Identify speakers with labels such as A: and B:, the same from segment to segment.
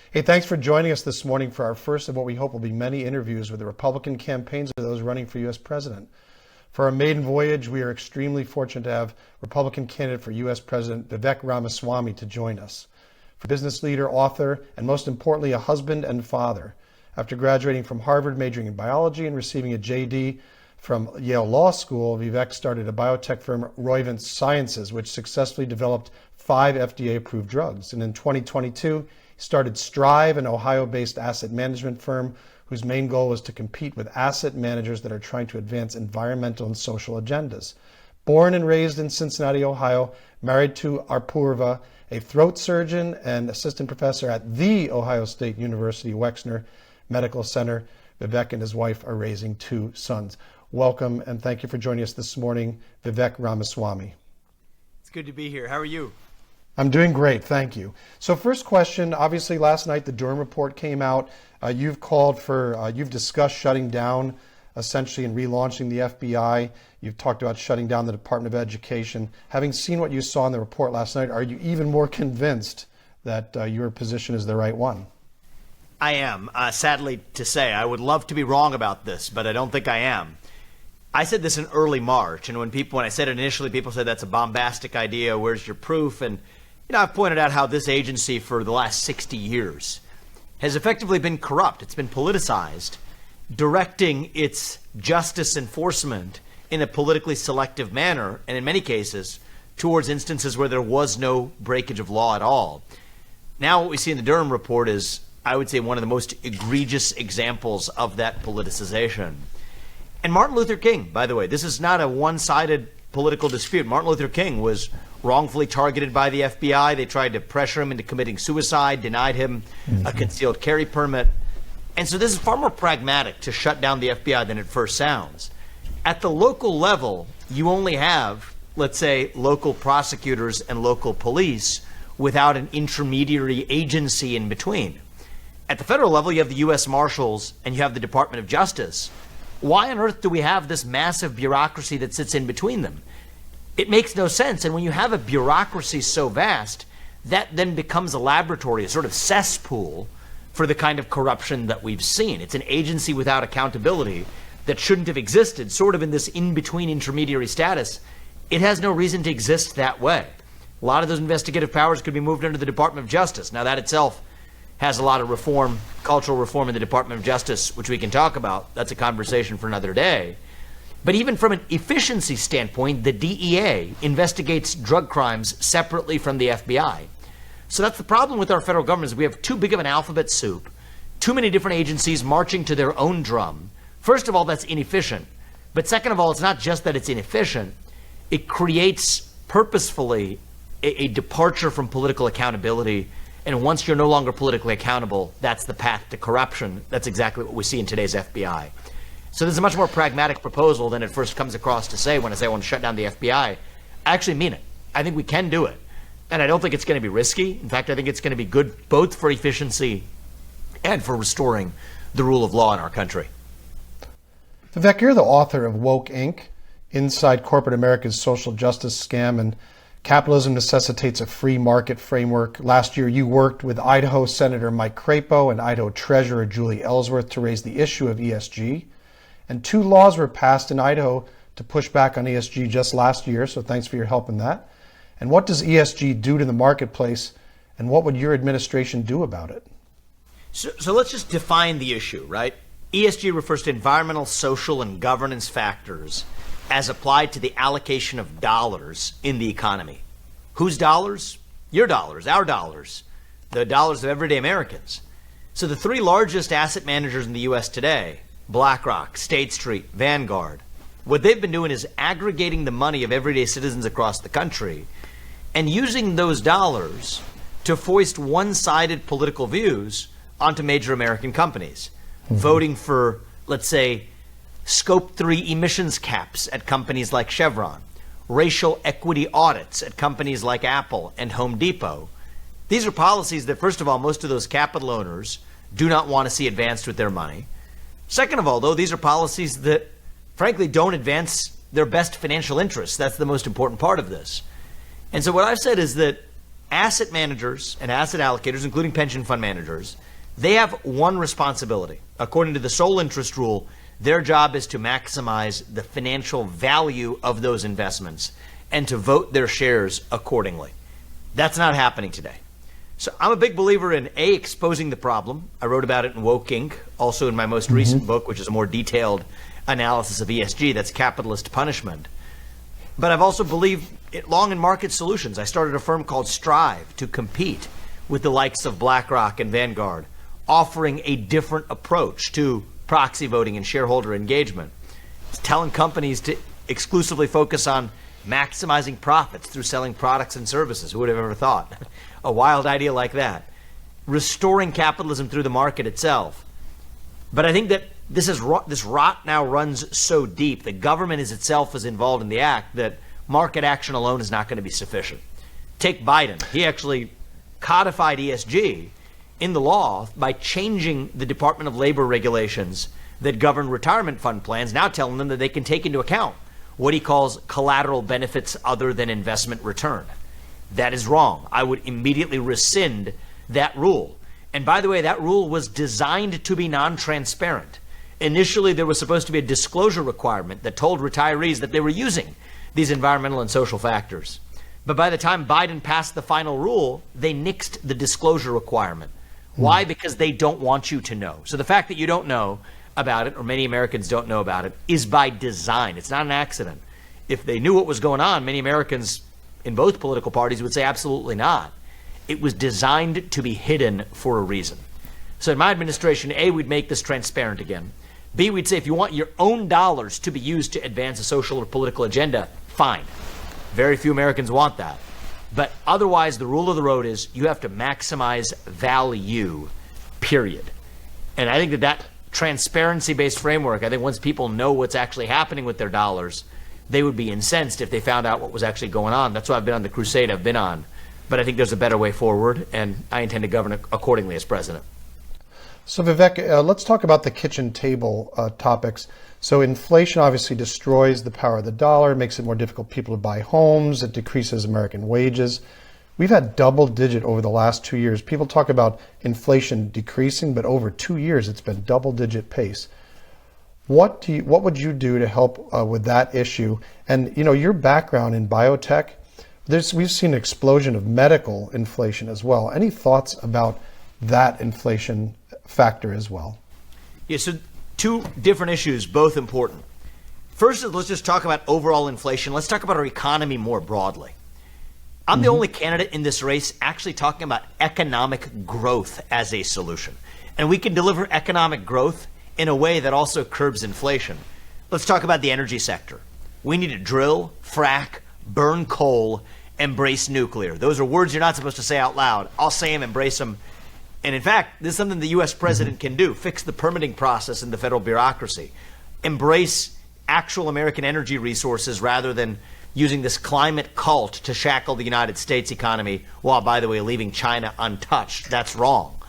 A: Hey, thanks for joining us this morning for our first of what we hope will be many interviews with the Republican campaigns of those running for U.S. President. For our maiden voyage, we are extremely fortunate to have Republican candidate for U.S. President Vivek Ramaswamy to join us. For business leader, author, and most importantly, a husband and father. After graduating from Harvard, majoring in biology and receiving a JD from Yale Law School, Vivek started a biotech firm, Roivant Sciences, which successfully developed 5 FDA-approved drugs. And in 2022, he started Strive, an Ohio-based asset management firm whose main goal was to compete with asset managers that are trying to advance environmental and social agendas. Born and raised in Cincinnati, Ohio, married to Apurva, a throat surgeon and assistant professor at The Ohio State University Wexner Medical Center, Vivek and his wife are raising 2 sons. Welcome and thank you for joining us this morning, Vivek Ramaswamy.
B: It's good to be here. How are you?
A: I'm doing great, thank you. So first question, obviously last night the Durham Report came out. You've discussed shutting down essentially and relaunching the FBI. You've talked about shutting down the Department of Education. Having seen what you saw in the report last night, are you even more convinced that your position is the right one?
B: I am. Sadly to say, I would love to be wrong about this, but I don't think I am. I said this in early March, and when I said it initially, people said that's a bombastic idea, where's your proof? And I've pointed out how this agency for the last 60 years has effectively been corrupt. It's been politicized, directing its justice enforcement in a politically selective manner, and in many cases, towards instances where there was no breakage of law at all. Now what we see in the Durham Report is, I would say, one of the most egregious examples of that politicization. And Martin Luther King, by the way, this is not a one-sided political dispute. Martin Luther King was wrongfully targeted by the FBI. They tried to pressure him into committing suicide, denied him a concealed carry permit. And so this is far more pragmatic to shut down the FBI than it first sounds. At the local level, you only have, let's say, local prosecutors and local police without an intermediary agency in between. At the federal level, you have the U.S. Marshals and you have the Department of Justice. Why on earth do we have this massive bureaucracy that sits in between them? It makes no sense. And when you have a bureaucracy so vast, that then becomes a laboratory, a sort of cesspool for the kind of corruption that we've seen. It's an agency without accountability that shouldn't have existed, sort of in this in-between intermediary status. It has no reason to exist that way. A lot of those investigative powers could be moved under the Department of Justice. Now that itself has a lot of reform, cultural reform in the Department of Justice, which we can talk about. That's a conversation for another day. But even from an efficiency standpoint, the DEA investigates drug crimes separately from the FBI. So that's the problem with our federal government, is we have too big of an alphabet soup, too many different agencies marching to their own drum. First of all, that's inefficient. But second of all, it's not just that it's inefficient, it creates purposefully a departure from political accountability. And once you're no longer politically accountable, that's the path to corruption. That's exactly what we see in today's FBI. So this is a much more pragmatic proposal than it first comes across to say when I say I want to shut down the FBI. I actually mean it. I think we can do it. And I don't think it's going to be risky. In fact, I think it's going to be good both for efficiency and for restoring the rule of law in our country.
A: Vivek, you're the author of Woke Inc., Inside Corporate America's Social Justice Scam and Capitalism Necessitates a Free Market Framework. Last year, you worked with Idaho Senator Mike Crapo and Idaho Treasurer Julie Ellsworth to raise the issue of ESG. And 2 laws were passed in Idaho to push back on ESG just last year, so thanks for your help in that. And what does ESG do to the marketplace, and what would your administration do about it?
B: So let's just define the issue, right? ESG refers to environmental, social, and governance factors as applied to the allocation of dollars in the economy. Whose dollars? Your dollars, our dollars, the dollars of everyday Americans. So the 3 largest asset managers in the U.S. today, BlackRock, State Street, Vanguard, what they've been doing is aggregating the money of everyday citizens across the country and using those dollars to foist one-sided political views onto major American companies, voting for, let's say, Scope 3 emissions caps at companies like Chevron, racial equity audits at companies like Apple and Home Depot. These are policies that, first of all, most of those capital owners do not want to see advanced with their money. Second of all, though, these are policies that, frankly, don't advance their best financial interests. That's the most important part of this. And so what I've said is that asset managers and asset allocators, including pension fund managers, they have one responsibility. According to the sole interest rule, their job is to maximize the financial value of those investments and to vote their shares accordingly. That's not happening today. So I'm a big believer in exposing the problem. I wrote about it in Woke Inc., also in my most recent book, which is a more detailed analysis of ESG, that's capitalist punishment. But I've also believed long in market solutions. I started a firm called Strive to compete with the likes of BlackRock and Vanguard, offering a different approach to proxy voting and shareholder engagement. It's telling companies to exclusively focus on maximizing profits through selling products and services. Who would have ever thought? A wild idea like that. Restoring capitalism through the market itself. But I think that this rot now runs so deep, the government itself is involved in the act, that market action alone is not going to be sufficient. Take Biden. He actually codified ESG in the law by changing the Department of Labor regulations that govern retirement fund plans, now telling them that they can take into account what he calls collateral benefits other than investment return. That is wrong. I would immediately rescind that rule. And by the way, that rule was designed to be non-transparent. Initially, there was supposed to be a disclosure requirement that told retirees that they were using these environmental and social factors. But by the time Biden passed the final rule, they nixed the disclosure requirement. Why? Because they don't want you to know. So the fact that you don't know about it, or many Americans don't know about it, is by design. It's not an accident. If they knew what was going on, many Americans in both political parties would say absolutely not. It was designed to be hidden for a reason. So in my administration, A, we'd make this transparent again. B, we'd say if you want your own dollars to be used to advance a social or political agenda, fine. Very few Americans want that. But otherwise, the rule of the road is you have to maximize value, period. And I think that transparency-based framework, I think once people know what's actually happening with their dollars, they would be incensed if they found out what was actually going on. That's why I've been on the crusade I've been on. But I think there's a better way forward, and I intend to govern accordingly as president.
A: So Vivek, let's talk about the kitchen table topics. So inflation obviously destroys the power of the dollar, makes it more difficult for people to buy homes, it decreases American wages. We've had double digit over the last 2 years. People talk about inflation decreasing, but over 2 years it's been double digit pace. What would you do to help with that issue? And your background in biotech, we've seen an explosion of medical inflation as well. Any thoughts about that inflation factor as well?
B: Yeah, so two different issues, both important. First, let's just talk about overall inflation. Let's talk about our economy more broadly. I'm the only candidate in this race actually talking about economic growth as a solution. And we can deliver economic growth in a way that also curbs inflation. Let's talk about the energy sector. We need to drill, frack, burn coal, embrace nuclear. Those are words you're not supposed to say out loud. I'll say them, embrace them. And in fact, this is something the U.S. president can do. Fix the permitting process in the federal bureaucracy. Embrace actual American energy resources rather than using this climate cult to shackle the United States economy while, by the way, leaving China untouched. That's wrong.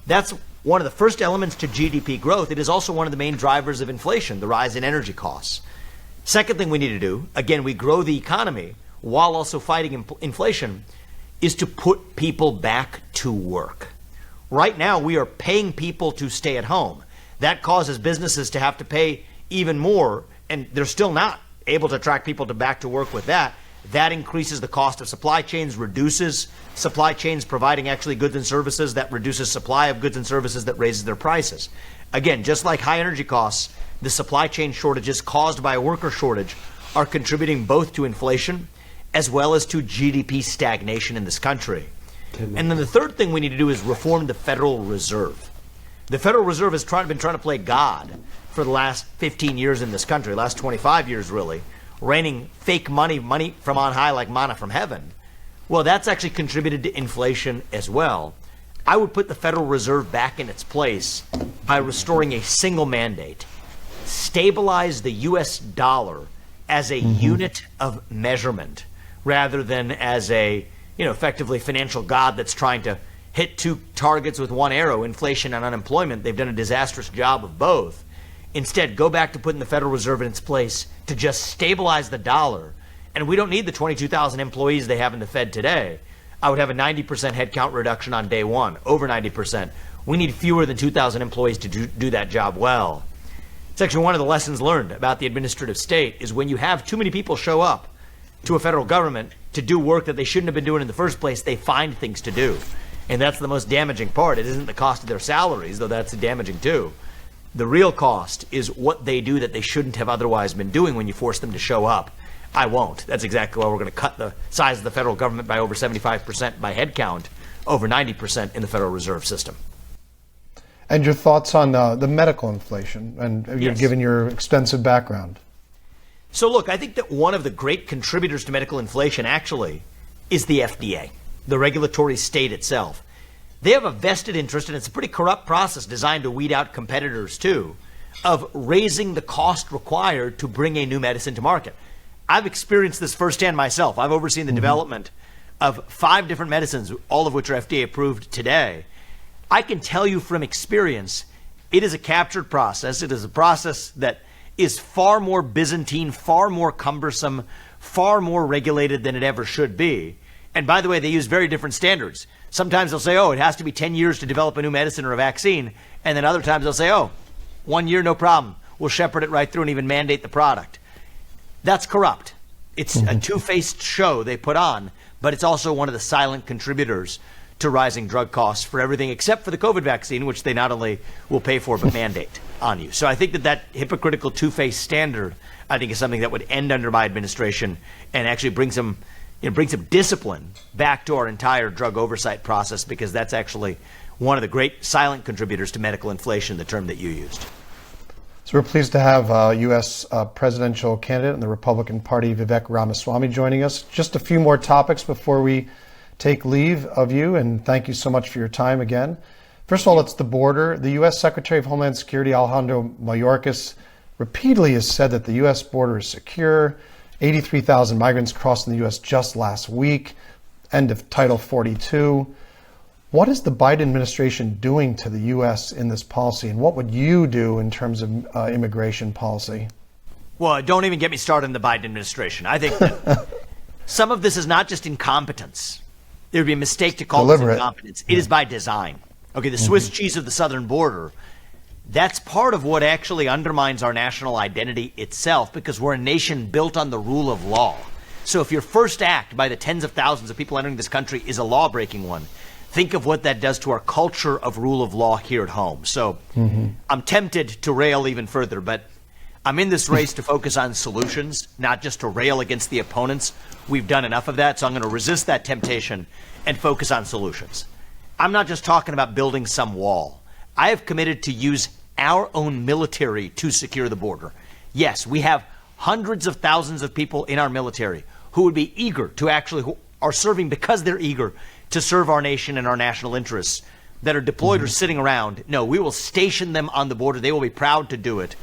B: That's one of the first elements to GDP growth. It is also one of the main drivers of inflation, the rise in energy costs. Second thing we need to do, again, we grow the economy while also fighting inflation, is to put people back to work. Right now, we are paying people to stay at home. That causes businesses to have to pay even more, and they're still not able to attract people back to work with that. That increases the cost of supply chains, reduces supply chains providing actually goods and services, that reduces supply of goods and services, that raises their prices. Again, just like high energy costs, the supply chain shortages caused by a worker shortage are contributing both to inflation as well as to GDP stagnation in this country. And then the third thing we need to do is reform the Federal Reserve. The Federal Reserve has been trying to play God for the last 15 years in this country, last 25 years really, raining fake money from on high like manna from heaven. Well, that's actually contributed to inflation as well. I would put the Federal Reserve back in its place by restoring a single mandate, stabilize the U.S. dollar as a unit of measurement rather than as a effectively financial god that's trying to hit two targets with one arrow, inflation and unemployment. They've done a disastrous job of both. Instead, go back to putting the Federal Reserve in its place to just stabilize the dollar. And we don't need the 22,000 employees they have in the Fed today. I would have a 90% headcount reduction on day one, over 90%. We need fewer than 2,000 employees to do that job well. It's actually one of the lessons learned about the administrative state is when you have too many people show up to a federal government to do work that they shouldn't have been doing in the first place, they find things to do. And that's the most damaging part. It isn't the cost of their salaries, though that's damaging too. The real cost is what they do that they shouldn't have otherwise been doing when you force them to show up. I won't. That's exactly why we're going to cut the size of the federal government by over 75% by headcount, over 90% in the Federal Reserve System.
A: And your thoughts on the medical inflation, and
B: Yes.
A: given your extensive background?
B: So look, I think that one of the great contributors to medical inflation actually is the FDA, the regulatory state itself. They have a vested interest, and it's a pretty corrupt process designed to weed out competitors too, of raising the cost required to bring a new medicine to market. I've experienced this firsthand myself. I've overseen the development of 5 different medicines, all of which are FDA approved today. I can tell you from experience, it is a captured process. It is a process that is far more Byzantine, far more cumbersome, far more regulated than it ever should be. And by the way, they use very different standards. Sometimes they'll say, oh, it has to be 10 years to develop a new medicine or a vaccine. And then other times they'll say, oh, 1 year, no problem. We'll shepherd it right through and even mandate the product. That's corrupt. It's a two-faced show they put on, but it's also one of the silent contributors to rising drug costs for everything except for the COVID vaccine, which they not only will pay for, but mandate on you. So I think that hypocritical two-faced standard, I think, is something that would end under my administration and actually bring some discipline back to our entire drug oversight process, because that's actually one of the great silent contributors to medical inflation, the term that you used.
A: So we're pleased to have U.S. presidential candidate in the Republican Party, Vivek Ramaswamy, joining us. Just a few more topics before we take leave of you, and thank you so much for your time again. First of all, it's the border. The U.S. Secretary of Homeland Security, Alejandro Mayorkas, repeatedly has said that the U.S. border is secure. 83,000 migrants crossing the U.S. just last week. End of Title 42. What is the Biden administration doing to the U.S. in this policy, and what would you do in terms of immigration policy?
B: Well, don't even get me started on the Biden administration. I think that some of this is not just incompetence. It would be a mistake to call this incompetence. It is by design. Okay, the Swiss cheese of the southern border, that's part of what actually undermines our national identity itself, because we're a nation built on the rule of law. So if your first act by the tens of thousands of people entering this country is a law-breaking one, think of what that does to our culture of rule of law here at home. So I'm tempted to rail even further, but I'm in this race to focus on solutions, not just to rail against the opponents. We've done enough of that, so I'm going to resist that temptation and focus on solutions. I'm not just talking about building some wall. I have committed to use our own military to secure the border. Yes, we have hundreds of thousands of people in our military who would be eager to who are serving because they're eager to serve our nation and our national interests, that are deployed or sitting around. No, we will station them on the border. They will be proud to do it.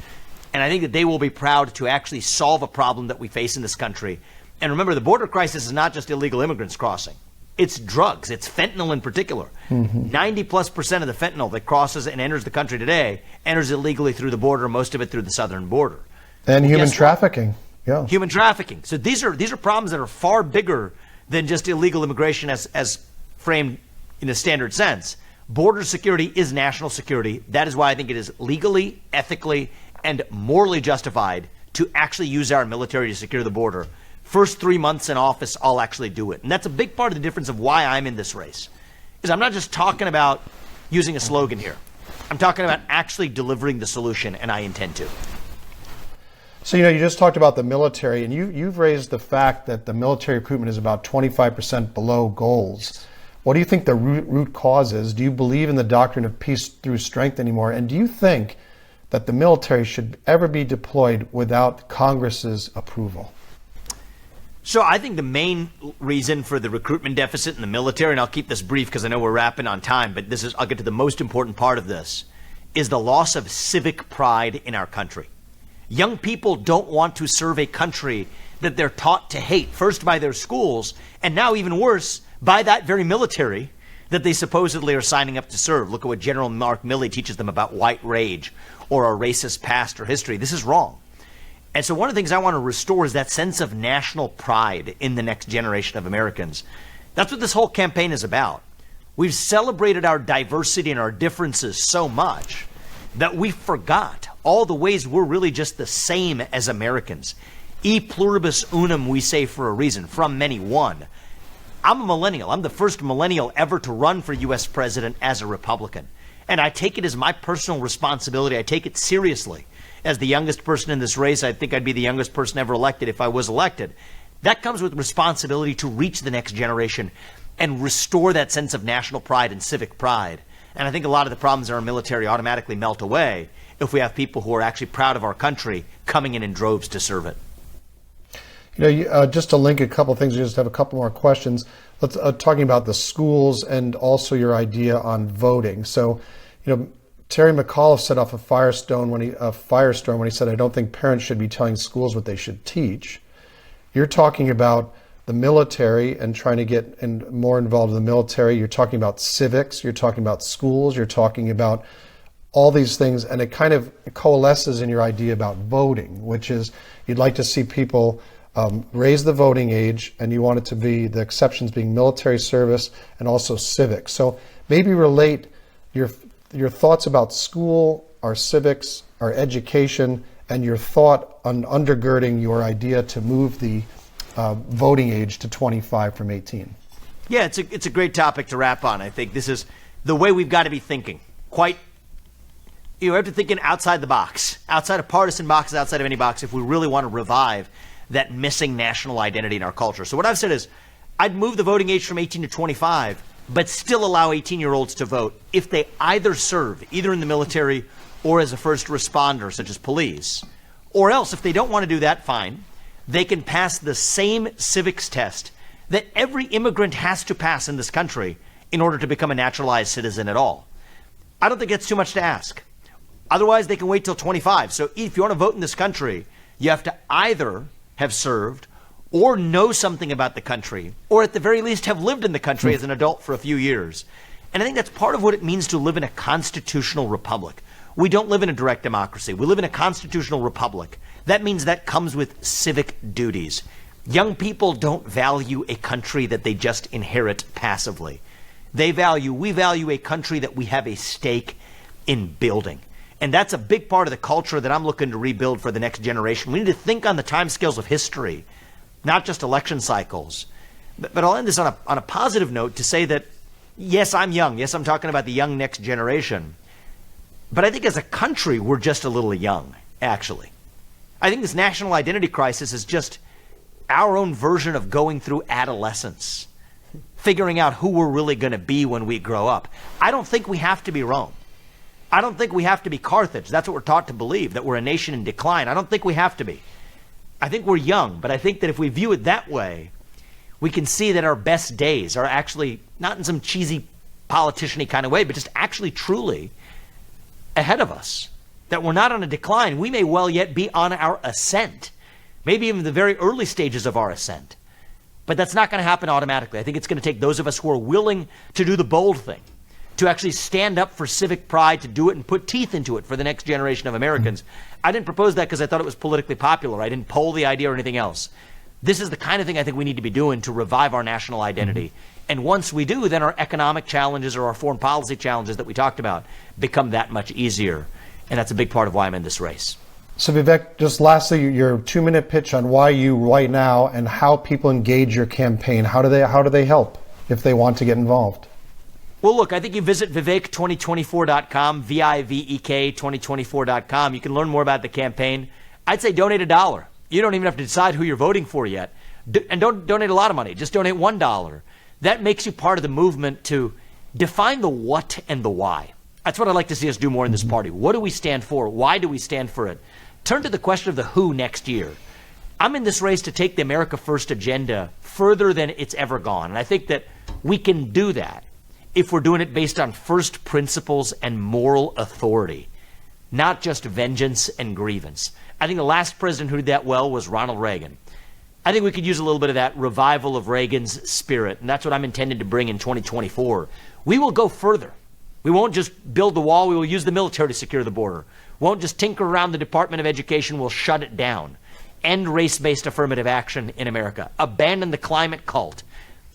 B: And I think that they will be proud to actually solve a problem that we face in this country. And remember, the border crisis is not just illegal immigrants crossing. It's drugs. It's fentanyl in particular. 90+% of the fentanyl that crosses and enters the country today enters illegally through the border, most of it through the southern border.
A: And human trafficking. Yeah.
B: Human trafficking. So these are problems that are far bigger than just illegal immigration as framed in a standard sense. Border security is national security. That is why I think it is legally, ethically, and morally justified to actually use our military to secure the border. First 3 months in office, I'll actually do it. And that's a big part of the difference of why I'm in this race. Is I'm not just talking about using a slogan here. I'm talking about actually delivering the solution, and I intend to.
A: So, you just talked about the military, and you've raised the fact that the military recruitment is about 25% below goals. What do you think the root cause is? Do you believe in the doctrine of peace through strength anymore? And do you think that the military should ever be deployed without Congress's approval?
B: So I think the main reason for the recruitment deficit in the military, and I'll keep this brief because I know we're wrapping on time, but I'll get to the most important part of this, is the loss of civic pride in our country. Young people don't want to serve a country that they're taught to hate, first by their schools, and now even worse, by that very military that they supposedly are signing up to serve. Look at what General Mark Milley teaches them about white rage or a racist past or history. This is wrong. And so one of the things I want to restore is that sense of national pride in the next generation of Americans. That's what this whole campaign is about. We've celebrated our diversity and our differences so much that we forgot all the ways we're really just the same as Americans. E pluribus unum, we say for a reason, from many one. I'm a millennial. I'm the first millennial ever to run for U.S. president as a Republican. And I take it as my personal responsibility. I take it seriously. As the youngest person in this race, I think I'd be the youngest person ever elected if I was elected. That comes with responsibility to reach the next generation and restore that sense of national pride and civic pride. And I think a lot of the problems in our military automatically melt away if we have people who are actually proud of our country coming in droves to serve it.
A: Just to link a couple of things, we just have a couple more questions. Let's talking about the schools and also your idea on voting. So, Terry McAuliffe set off a firestorm when he said, "I don't think parents should be telling schools what they should teach." You're talking about the military and trying to get more involved in the military. You're talking about civics. You're talking about schools. You're talking about all these things, and it kind of coalesces in your idea about voting, which is you'd like to see people raise the voting age, and you want it to be the exceptions being military service and also civics. So maybe relate your thoughts about school, our civics, our education, and your thought on undergirding your idea to move the voting age to 25 from 18.
B: Yeah, it's a great topic to wrap on. I think this is the way we've got to be thinking. You have to think outside the box, outside of partisan boxes, outside of any box, if we really want to revive that missing national identity in our culture. So what I've said is, I'd move the voting age from 18 to 25, but still allow 18-year-olds to vote if they either serve, either in the military or as a first responder, such as police. Or else, if they don't want to do that, fine. They can pass the same civics test that every immigrant has to pass in this country in order to become a naturalized citizen at all. I don't think it's too much to ask. Otherwise, they can wait till 25. So if you want to vote in this country, you have to either have served or know something about the country, or at the very least have lived in the country as an adult for a few years. And I think that's part of what it means to live in a constitutional republic. We don't live in a direct democracy. We live in a constitutional republic. That means that comes with civic duties. Young people don't value a country that they just inherit passively. We value a country that we have a stake in building. And that's a big part of the culture that I'm looking to rebuild for the next generation. We need to think on the timescales of history, not just election cycles. But I'll end this on a positive note to say that, yes, I'm young. Yes, I'm talking about the young next generation. But I think as a country, we're just a little young, actually. I think this national identity crisis is just our own version of going through adolescence, figuring out who we're really going to be when we grow up. I don't think we have to be Rome. I don't think we have to be Carthage. That's what we're taught to believe, that we're a nation in decline. I don't think we have to be. I think we're young, but I think that if we view it that way, we can see that our best days are actually not in some cheesy politician-y kind of way, but just actually truly ahead of us. That we're not on a decline. We may well yet be on our ascent, maybe even the very early stages of our ascent. But that's not going to happen automatically. I think it's going to take those of us who are willing to do the bold thing, to actually stand up for civic pride, to do it and put teeth into it for the next generation of Americans. I didn't propose that because I thought it was politically popular. I didn't poll the idea or anything else. This is the kind of thing I think we need to be doing to revive our national identity. And once we do, then our economic challenges or our foreign policy challenges that we talked about become that much easier. And that's a big part of why I'm in this race.
A: So Vivek, just lastly, your 2-minute pitch on why you right now and how people engage your campaign. How do they help if they want to get involved?
B: Well, look, I think you visit Vivek2024.com, Vivek 2024.com. You can learn more about the campaign. I'd say donate $1. You don't even have to decide who you're voting for yet. And don't donate a lot of money. Just donate $1. That makes you part of the movement to define the what and the why. That's what I'd like to see us do more in this party. What do we stand for? Why do we stand for it? Turn to the question of the who next year. I'm in this race to take the America First agenda further than it's ever gone. And I think that we can do that if we're doing it based on first principles and moral authority, not just vengeance and grievance. I think the last president who did that well was Ronald Reagan. I think we could use a little bit of that revival of Reagan's spirit, and that's what I'm intended to bring in 2024. We will go further. We won't just build the wall. We will use the military to secure the border. We won't just tinker around the Department of Education. We'll shut it down. End race-based affirmative action in America. Abandon the climate cult.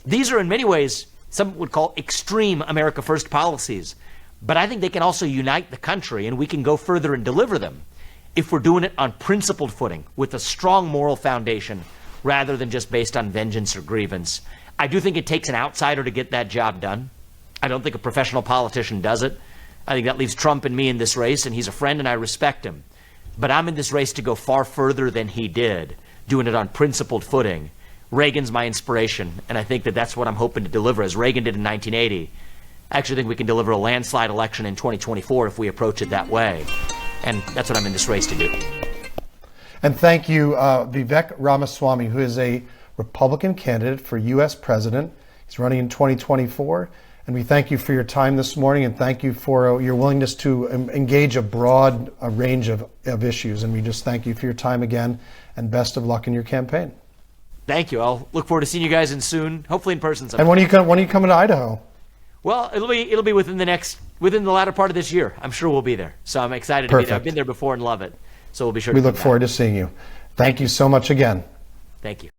C: These are in many ways, some would call extreme America First policies. But I think they can also unite the country, and we can go further and deliver them if we're doing it on principled footing with a strong moral foundation rather than just based on vengeance or grievance. I do think it takes an outsider to get that job done. I don't think a professional politician does it. I think that leaves Trump and me in this race, and he's a friend and I respect him. But I'm in this race to go far further than he did, doing it on principled footing. Reagan's my inspiration, and I think that that's what I'm hoping to deliver, as Reagan did in 1980. I actually think we can deliver a landslide election in 2024 if we approach it that way. And that's what I'm in this race to do.
A: And thank you, Vivek Ramaswamy, who is a Republican candidate for U.S. President. He's running in 2024. And we thank you for your time this morning, and thank you for your willingness to engage a broad range of issues. And we just thank you for your time again, and best of luck in your campaign.
C: Thank you. I'll look forward to seeing you guys in soon, hopefully in person sometime.
A: And when are you coming to Idaho?
C: Well, it'll be within the latter part of this year. I'm sure we'll be there. So I'm excited to be there. I've been there before and love it. So we'll be sure.
A: We look forward to seeing you. Thank you so much again.
C: Thank you.